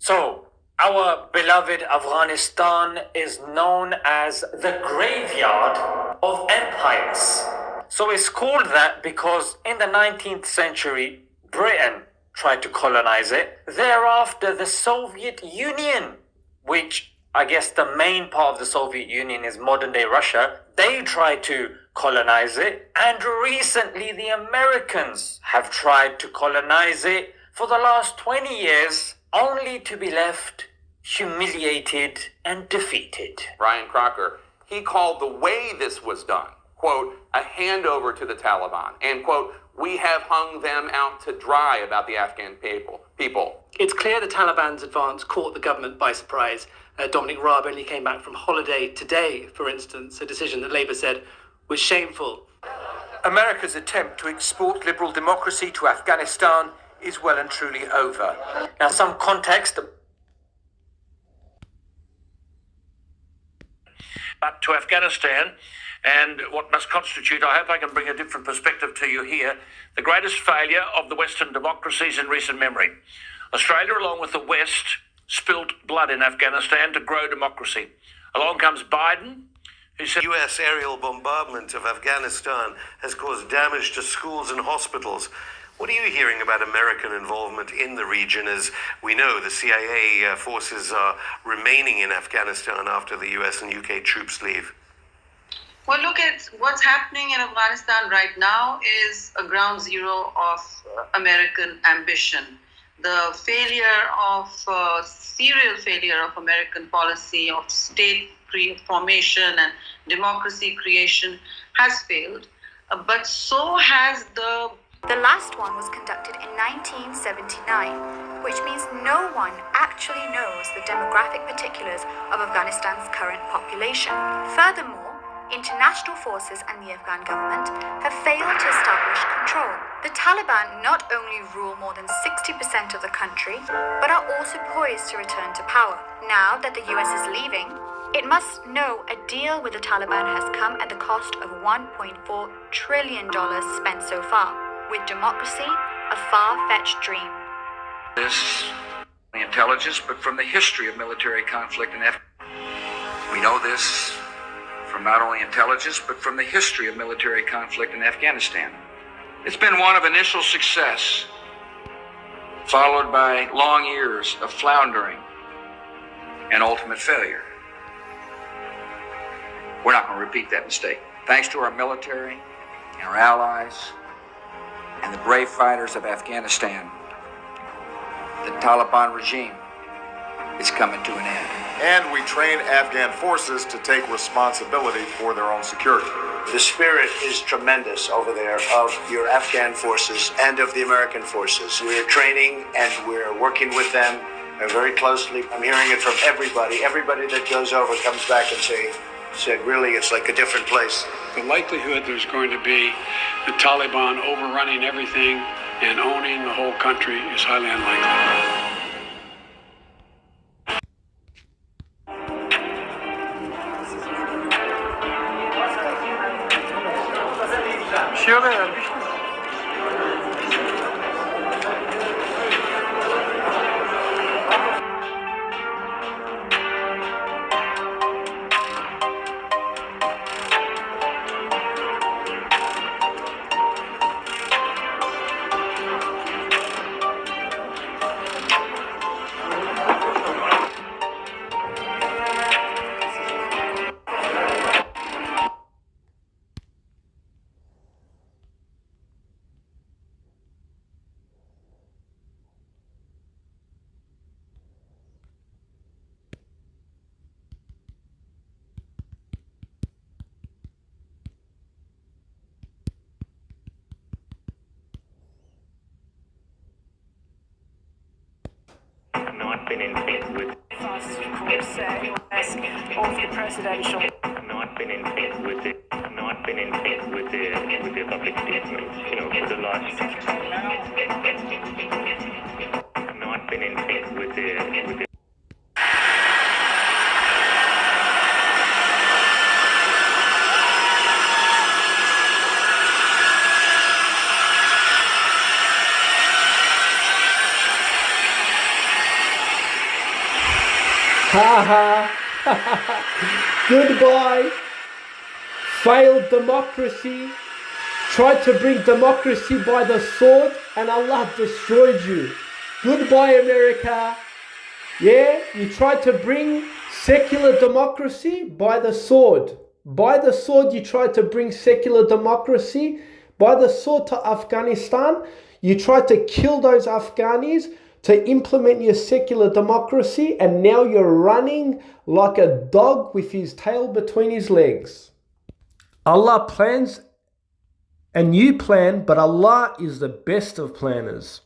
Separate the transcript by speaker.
Speaker 1: So, our beloved Afghanistan is known as the graveyard of empires. So it's called that because in the 19th century, Britain tried to colonize it. Thereafter, the Soviet Union, which I guess the main part of the Soviet Union is modern day Russia, they tried to colonize it. And recently, the Americans have tried to colonize it for the last 20 years, only to be left humiliated and defeated.
Speaker 2: Brian Crocker, he called the way this was done, quote, a handover to the Taliban, and quote, we have hung them out to dry about the Afghan people.
Speaker 3: It's clear the Taliban's advance caught the government by surprise. Dominic Raab only came back from holiday today, for instance, a decision that Labour said was shameful.
Speaker 4: America's attempt to export liberal democracy to Afghanistan is well and truly over.
Speaker 1: Now, some context.
Speaker 5: But to Afghanistan, and what must constitute, I hope I can bring a different perspective to you here, the greatest failure of the Western democracies in recent memory. Australia, along with the West, spilt blood in Afghanistan to grow democracy. Along comes Biden, who said
Speaker 6: U.S. aerial bombardment of Afghanistan has caused damage to schools and hospitals. What are you hearing about American involvement in the region? As we know, the CIA forces are remaining in Afghanistan after the U.S. and U.K. troops leave.
Speaker 7: Well, look at what's happening in Afghanistan right now is a ground zero of American ambition. The serial failure of American policy of state formation and democracy creation has failed, but so has the
Speaker 8: last one was conducted in 1979, which means no one actually knows the demographic particulars of Afghanistan's current population. Furthermore, international forces and the Afghan government have failed to establish control. The Taliban not only rule more than 60% of the country, but are also poised to return to power. Now that the US is leaving, it must know a deal with the Taliban has come at the cost of $1.4 trillion spent so far, with democracy a far-fetched dream.
Speaker 9: This intelligence, but from the history of military conflict in Afghanistan. We know this from not only intelligence, but from the history of military conflict in Afghanistan. It's been one of initial success, followed by long years of floundering and ultimate failure. We're not going to repeat that mistake. Thanks to our military and our allies and the brave fighters of Afghanistan, the Taliban regime is coming to an end.
Speaker 10: And we train Afghan forces to take responsibility for their own security.
Speaker 11: The spirit is tremendous over there of your Afghan forces and of the American forces. We're training and we're working with them very closely. I'm hearing it from everybody. Everybody that goes over comes back and said, really, it's like a different place.
Speaker 12: The likelihood there's going to be the Taliban overrunning everything and owning the whole country is highly unlikely.
Speaker 13: Not been in phase with presidential. Not been in phase with it. Not been in phase with the public statements. For the last. Not been in phase with the.
Speaker 14: Goodbye. Failed democracy. Tried to bring democracy by the sword and Allah destroyed you. Goodbye, America. Yeah, you tried to bring secular democracy by the sword. By the sword, you tried to bring secular democracy. By the sword to Afghanistan. You tried to kill those Afghanis to implement your secular democracy, and now you're running like a dog with his tail between his legs. Allah plans and you plan, but Allah is the best of planners.